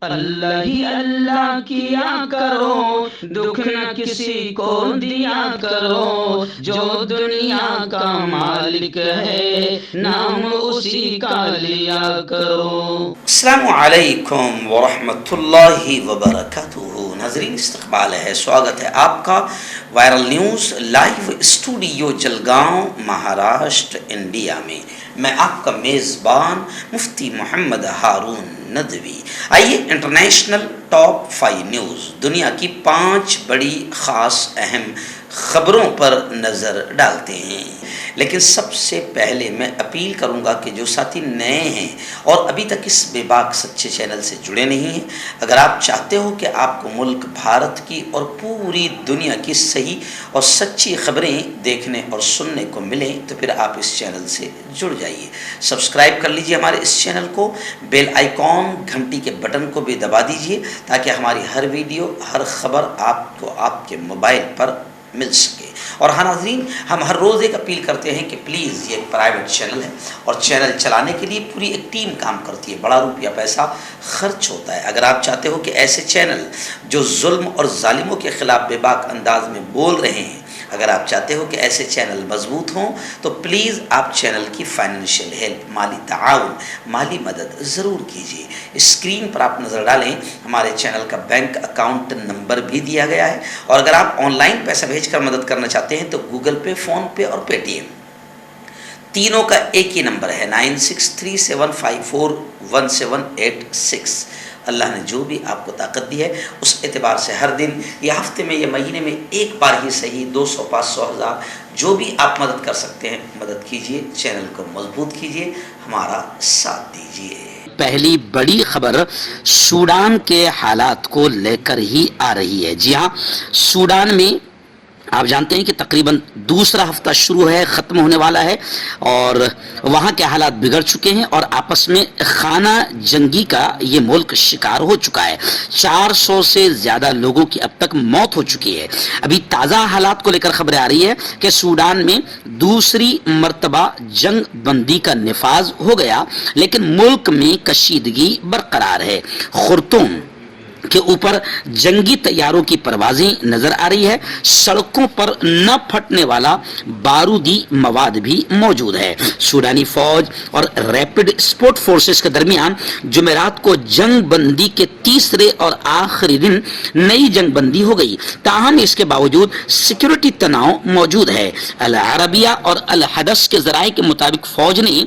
اللہ ہی اللہ کیا کرو، دکھ نہ کسی کو دیا کرو، جو دنیا کا مالک ہے نام اسی کا لیا کرو۔ السلام علیکم ورحمۃ اللہ وبرکاتہ۔ ناظرین، استقبال ہے، سواگت ہے آپ کا viral news live studio Jalgaon, Maharashtra, India میں۔ میں آپ کا میزبان مفتی محمد ہارون ندوی۔ آئیے انٹرنیشنل ٹاپ 5 نیوز، دنیا کی 5 بڑی خاص اہم خبروں پر نظر ڈالتے ہیں۔ لیکن سب سے پہلے میں اپیل کروں گا کہ جو ساتھی نئے ہیں اور ابھی تک اس بے باک سچے چینل سے جڑے نہیں ہیں، اگر آپ چاہتے ہو کہ آپ کو ملک بھارت کی اور پوری دنیا کی صحیح اور سچی خبریں دیکھنے اور سننے کو ملیں تو پھر آپ اس چینل سے جڑ جائیے۔ سبسکرائب کر لیجئے ہمارے اس چینل کو، بیل آئیکن گھنٹی کے بٹن کو بھی دبا دیجئے تاکہ ہماری ہر ویڈیو، ہر خبر آپ کو آپ کے موبائل پر مل سکے۔ اور ہاں ناظرین، ہم ہر روز ایک اپیل کرتے ہیں کہ پلیز، یہ ایک پرائیویٹ چینل ہے اور چینل چلانے کے لیے پوری ایک ٹیم کام کرتی ہے، بڑا روپیہ پیسہ خرچ ہوتا ہے۔ اگر آپ چاہتے ہو کہ ایسے چینل جو ظلم اور ظالموں کے خلاف بے باک انداز میں بول رہے ہیں، اگر آپ چاہتے ہو کہ ایسے چینل مضبوط ہوں تو پلیز آپ چینل کی فائنینشیل ہیلپ، مالی تعاون، مالی مدد ضرور کیجیے۔ اسکرین پر آپ نظر ڈالیں، ہمارے چینل کا بینک اکاؤنٹ نمبر بھی دیا گیا ہے، اور اگر آپ آن لائن پیسہ بھیج کر مدد کرنا چاہتے ہیں تو گوگل پے، فون پے اور پے ٹی ایم تینوں کا ایک ہی نمبر ہے، 9637541786۔ اللہ نے جو بھی آپ کو طاقت دی ہے اس اعتبار سے ہر دن یا ہفتے میں یا مہینے میں ایک بار ہی صحیح 200، 500، 1000 جو بھی آپ مدد کر سکتے ہیں مدد کیجیے، چینل کو مضبوط کیجیے، ہمارا ساتھ دیجیے۔ پہلی بڑی خبر سوڈان کے حالات کو لے کر ہی آ رہی ہے۔ جی ہاں، سوڈان میں آپ جانتے ہیں کہ تقریباً دوسرا ہفتہ شروع ہے، ختم ہونے والا ہے، اور وہاں کے حالات بگڑ چکے ہیں اور آپس میں خانہ جنگی کا یہ ملک شکار ہو چکا ہے۔ 400 سے زیادہ لوگوں کی اب تک موت ہو چکی ہے۔ ابھی تازہ حالات کو لے کر خبریں آ رہی ہے کہ سوڈان میں دوسری مرتبہ جنگ بندی کا نفاذ ہو گیا، لیکن ملک میں کشیدگی برقرار ہے۔ خرطوم کے اوپر جنگی طیاروں کی پروازیں نظر آ رہی ہے۔ سڑکوں پر نہ پھٹنے والا بارودی مواد بھی موجود ہے۔ سوڈانی فوج اور ریپڈ سپورٹ فورسز کے درمیان جمعرات کو جنگ بندی کے تیسرے اور آخری دن نئی جنگ بندی ہو گئی، تاہم اس کے باوجود سیکیورٹی تناؤ موجود ہے۔ العربیہ اور الحدث کے ذرائع کے مطابق فوج نے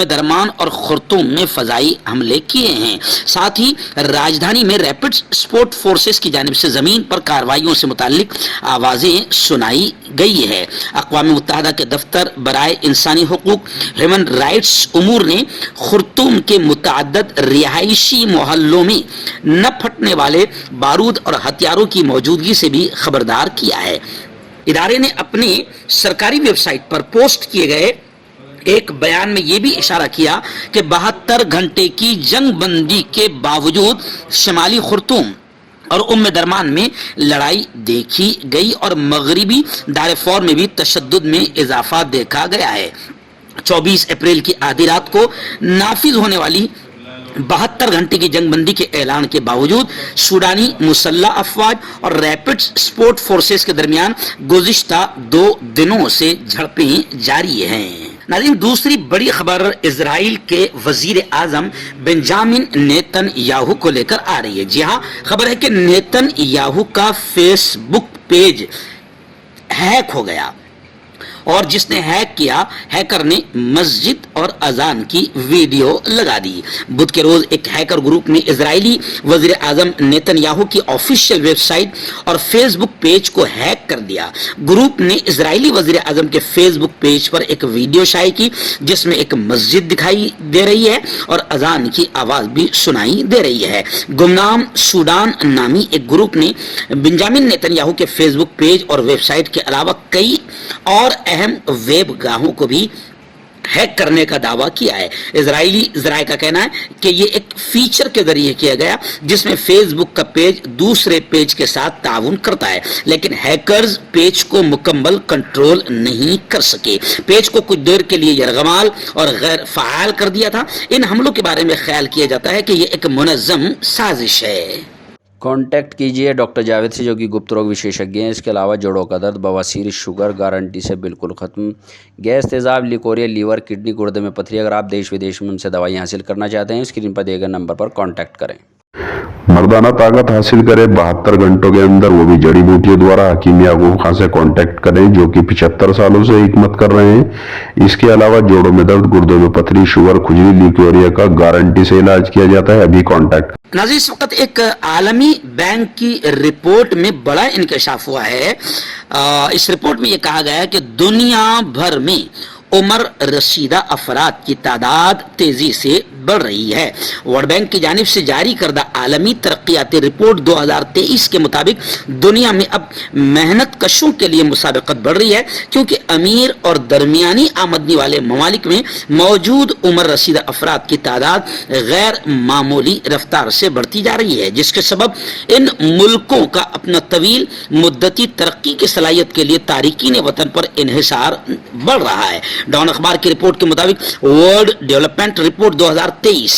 درمان اور خرطوم میں فضائی حملے کیے ہیں۔ ساتھ ہی راجدھانی میں ریپڈ سپورٹ فورسز کی جانب سے زمین پر کارروائیوں سے متعلق آوازیں سنائی گئی ہے۔ اقوام متحدہ کے دفتر برائے انسانی حقوق، ہیومن رائٹس امور نے خرطوم کے متعدد رہائشی محلوں میں نہ پھٹنے والے بارود اور ہتھیاروں کی موجودگی سے بھی خبردار کیا ہے۔ ادارے نے اپنی سرکاری ویب سائٹ پر پوسٹ کیے گئے ایک بیان میں یہ بھی اشارہ کیا کہ 72 گھنٹے کی جنگ بندی کے باوجود شمالی خرطوم اور درمان میں لڑائی دیکھی گئی اور مغربی دارفور میں بھی تشدد میں اضافہ دیکھا گیا ہے۔ 24 اپریل کی آدھی رات کو نافذ ہونے والی 72 گھنٹے کی جنگ بندی کے اعلان کے باوجود سوڈانی مسلح افواج اور ریپڈ سپورٹ فورسز کے درمیان گزشتہ 2 دنوں سے جھڑپیں جاری ہیں۔ ناظرین، دوسری بڑی خبر اسرائیل کے وزیر اعظم بنجامن نیتن یاہو کو لے کر آ رہی ہے۔ جی ہاں، خبر ہے کہ نیتن یاہو کا فیس بک پیج ہیک ہو گیا، اور جس نے ہیک کیا، ہیکر نے مسجد اور اذان کی ویڈیو لگا دی۔ بدھ کے روز ایک ہیکر گروپ نے اسرائیلی وزیر اعظم نیتن یاہو کی آفیشیل ویب سائٹ اور فیس بک پیج کو ہیک کر دیا۔ گروپ نے اسرائیلی وزیر اعظم کے فیس بک پیج پر ایک ویڈیو شائع کی جس میں ایک مسجد دکھائی دے رہی ہے اور اذان کی آواز بھی سنائی دے رہی ہے۔ گمنام سوڈان نامی ایک گروپ نے بنجامن نیتن یاہو کے فیس بک پیج اور ویب سائٹ کے علاوہ کئی اور اہم ویب گاہوں کو بھی हैक करने का दावा किया है। इजरायली ज़राए का कहना है कि ये एक फीचर के जरिए किया गया जिसमें फेसबुक का पेज दूसरे पेज के साथ ताउन करता है, लेकिन हैकर्स पेज को मुकम्मल कंट्रोल नहीं कर सके। पेज को कुछ देर के लिए यरगमाल और गैर फ़ाल कर दिया था। इन हमलों के बारे में ख्याल किया जाता है कि ये एक मुनज़्ज़म साजिश है। कांटेक्ट कीजिए डॉक्टर जावेद से, जो कि गुप्त रोग विशेषज्ञ हैं। इसके अलावा जोड़ों का दर्द, बवासीर, शुगर गारंटी से बिल्कुल ख़त्म, गैस, तेज़ाब, लिकोरिया, लीवर, किडनी, गुर्दे में पथरी। अगर आप देश विदेश में उनसे दवाई हासिल करना चाहते हैं, स्क्रीन पर दिए गए नंबर पर कांटेक्ट करें। मर्दाना ताकत हासिल करें 72 घंटों के अंदर, वो भी जड़ी बूटियों द्वारा। हकीम याकूब खान से कांटेक्ट करें, जो कि 75 सालों से हिकमत कर रहे हैं। इसके अलावा जोड़ों में दर्द, गुर्दों में पथरी, शुगर, खुजली, लिकोरिया का गारंटी से इलाज किया जाता है। अभी कांटेक्ट। नाज़रीन, इस वक्त एक आलमी बैंक की रिपोर्ट में बड़ा इंकशाफ हुआ है। इस रिपोर्ट में यह कहा गया है कि दुनिया भर में उम्र रसीदा अफराद की तादाद तेजी से बढ़ रही है। वर्ल्ड बैंक की जानिब से जारी करदा आलमी तरक्याती रिपोर्ट 2023 के मुताबिक दुनिया में अब मेहनत कशों के लिए मुसाबकत बढ़ रही है, क्योंकि अमीर और दरमियानी आमदनी वाले ममालिक में मौजूद उम्र रसीदा अफराद की तादाद गैर मामूली रफ्तार से बढ़ती जा रही है, जिसके सबब इन मुल्कों का अपना तवील मुद्दती तरक्की की सलाहियत के लिए तारिकीन वतन पर इन्हिसार बढ़ रहा है। डॉन अखबार की रिपोर्ट के मुताबिक वर्ल्ड डेवलपमेंट रिपोर्ट 2023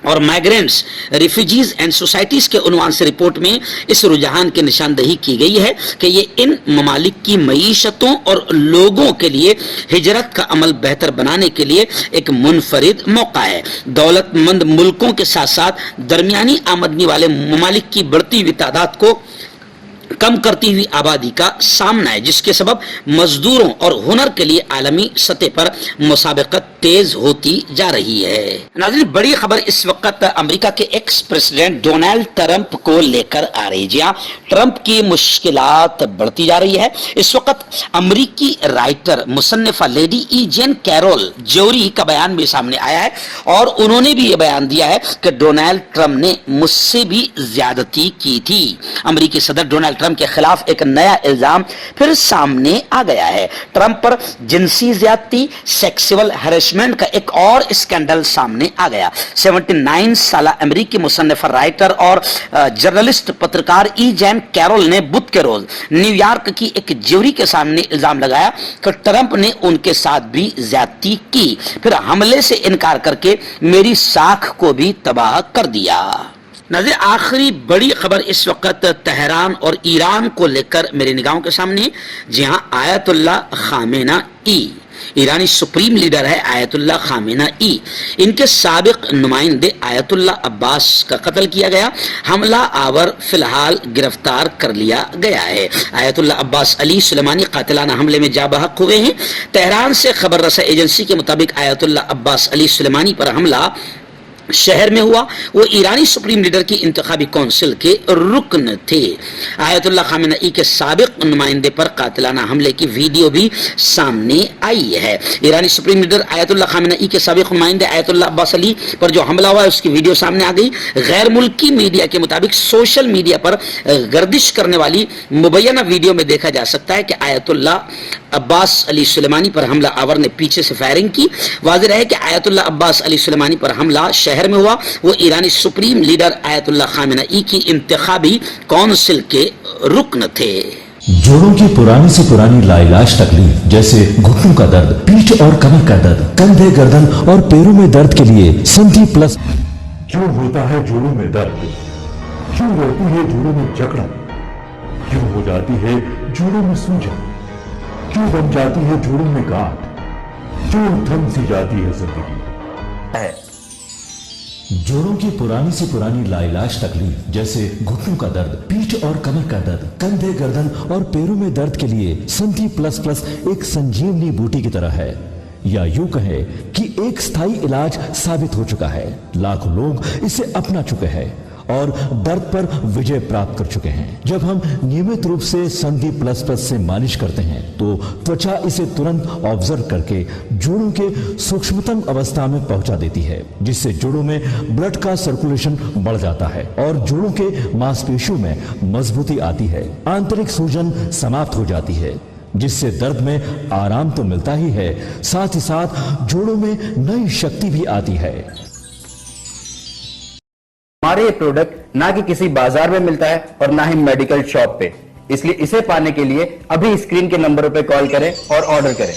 और माइग्रेंट्स, रिफ्यूजीज एंड सोसाइटीज के उन्वान से रिपोर्ट में इस रुझान की निशानदही की गई है कि ये इन ममालिक की मईशतों और लोगों के लिए हिजरत का अमल बेहतर बनाने के लिए एक मुनफरिद मौका है। दौलतमंद मुल्कों के साथ साथ दरमियानी आमदनी वाले ममालिक की बढ़ती हुई तादाद को कम करती हुई आबादी का सामना है, जिसके सबब मजदूरों और हुनर के लिए आलमी सतह पर मुसाबकत तेज होती जा रही है। नाज़रीन, बड़ी खबर इस वक्त अमेरिका के एक्स प्रेसिडेंट डोनाल्ड ट्रंप को लेकर आ रही है। जी हाँ, ट्रंप की मुश्किलात बढ़ती जा रही है। इस वक्त अमेरिकी राइटर मुसन्निफा लेडी ई जेन कैरोल जोरी का बयान भी सामने आया है और उन्होंने भी ये बयान दिया है कि डोनाल्ड ट्रंप ने मुझसे भी ज्यादती की थी। अमेरिकी सदर डोनाल्ड ट्रंप के खिलाफ एक नया इल्जाम फिर सामने आ गया है। ट्रंप पर जिनसी ज्यादती, सेक्सुअल हैरेसमेंट का एक और स्कैंडल सामने आ गया। 79 साल अमेरिकी मुसन्निफा, राइटर और जर्नलिस्ट पत्रकार ई जेन कैरोल ने बुध के रोज न्यूयॉर्क की एक ज्यूरी के सामने इल्जाम लगाया कि ट्रंप ने उनके साथ भी ज्यादती की, फिर हमले से इनकार करके मेरी साख को भी तबाह कर दिया। नाज़रीन, आखिरी बड़ी खबर इस वक्त तेहरान और ईरान को लेकर मेरी निगाहों के सामने। जी हाँ, आयतुल्लाह खामेनेई, ईरानी सुप्रीम लीडर है आयतुल्लाह खामेनेई, इनके साबिक नुमाइंदे आयतुल्लाह अब्बास का कत्ल किया गया। हमला आवर फिलहाल गिरफ्तार कर लिया गया है। आयतुल्लाह अब्बास अली सुलेमानी कातिलाना हमले में जा बहक हुए हैं। तेहरान से खबर रसा एजेंसी के मुताबिक आयतुल्लाह अब्बास अली सुलेमानी पर हमला शहर में हुआ। वो ईरानी सुप्रीम लीडर की इंतखाबी कौंसिल के रुकन थे। आयतुल्लाह खामेनेई के साबिक नुमाइंदे पर कातिलाना हमले की वीडियो भी सामने आई है। ईरानी सुप्रीम लीडर आयतुल्लाह खामेनेई के साबिक नुमाइंदे आयतुल्लाह अब्बास अली पर जो हमला हुआ है उसकी वीडियो सामने आ गई। गैर मुल्की मीडिया के मुताबिक सोशल मीडिया पर गर्दिश करने वाली मुबैना वीडियो में देखा जा सकता है कि आयतुल्लाह अब्बास अली सुलेमानी पर हमला आवर ने पीछे से फायरिंग की। वाज़ेह है कि आयतुल्लाह अब्बास अली सुलेमानी पर हमला शहर में हुआ। वो ईरानी सुप्रीम लीडर आयतुल्लाह खामेनेई की इंतखाबी कौंसिल के रुकन थे। जोड़ों की पुरानी से पुरानी लाइलाज तकलीफ जैसे घुटनों का दर्द, पीठ और कमर का दर्द, कंधे, गर्दन और पैरों में दर्द के लिए संधि प्लस। क्यों होता है जोड़ों में दर्द? क्यों रहती है जोड़ों में जकड़न? क्यों हो जाती है जोड़ों में सूजन? क्यों बन जाती है जोड़ों में गांठ? क्यों थम सी जाती है जिंदगी? जोड़ों की पुरानी से पुरानी लाइलाज तकलीफ जैसे घुटनों का दर्द, पीठ और कमर का दर्द, कंधे, गर्दन और पैरों में दर्द के लिए संधि प्लस प्लस एक संजीवनी बूटी की तरह है, या यूं कहे कि एक स्थायी इलाज साबित हो चुका है। लाखों लोग इसे अपना चुके हैं और दर्द पर विजय प्राप्त कर चुके हैं। जब हम नियमित रूप से संधि प्लस प्लस से मालिश करते हैं तो त्वचा इसे तुरंत ऑब्जर्व करके जोड़ों के सूक्ष्मतम अवस्था में पहुंचा देती है, जिससे जोड़ों में ब्लड का सर्कुलेशन बढ़ जाता है और जोड़ों के मांसपेशियों में मजबूती आती है। आंतरिक सूजन समाप्त हो जाती है। जिससे दर्द में आराम तो मिलता ही है, साथ ही साथ जोड़ों में नई शक्ति भी आती है। हमारे ये प्रोडक्ट ना कि किसी बाजार में मिलता है और ना ही मेडिकल शॉप पे, इसलिए इसे पाने के लिए अभी स्क्रीन के नंबरों पे कॉल करें और ऑर्डर करें।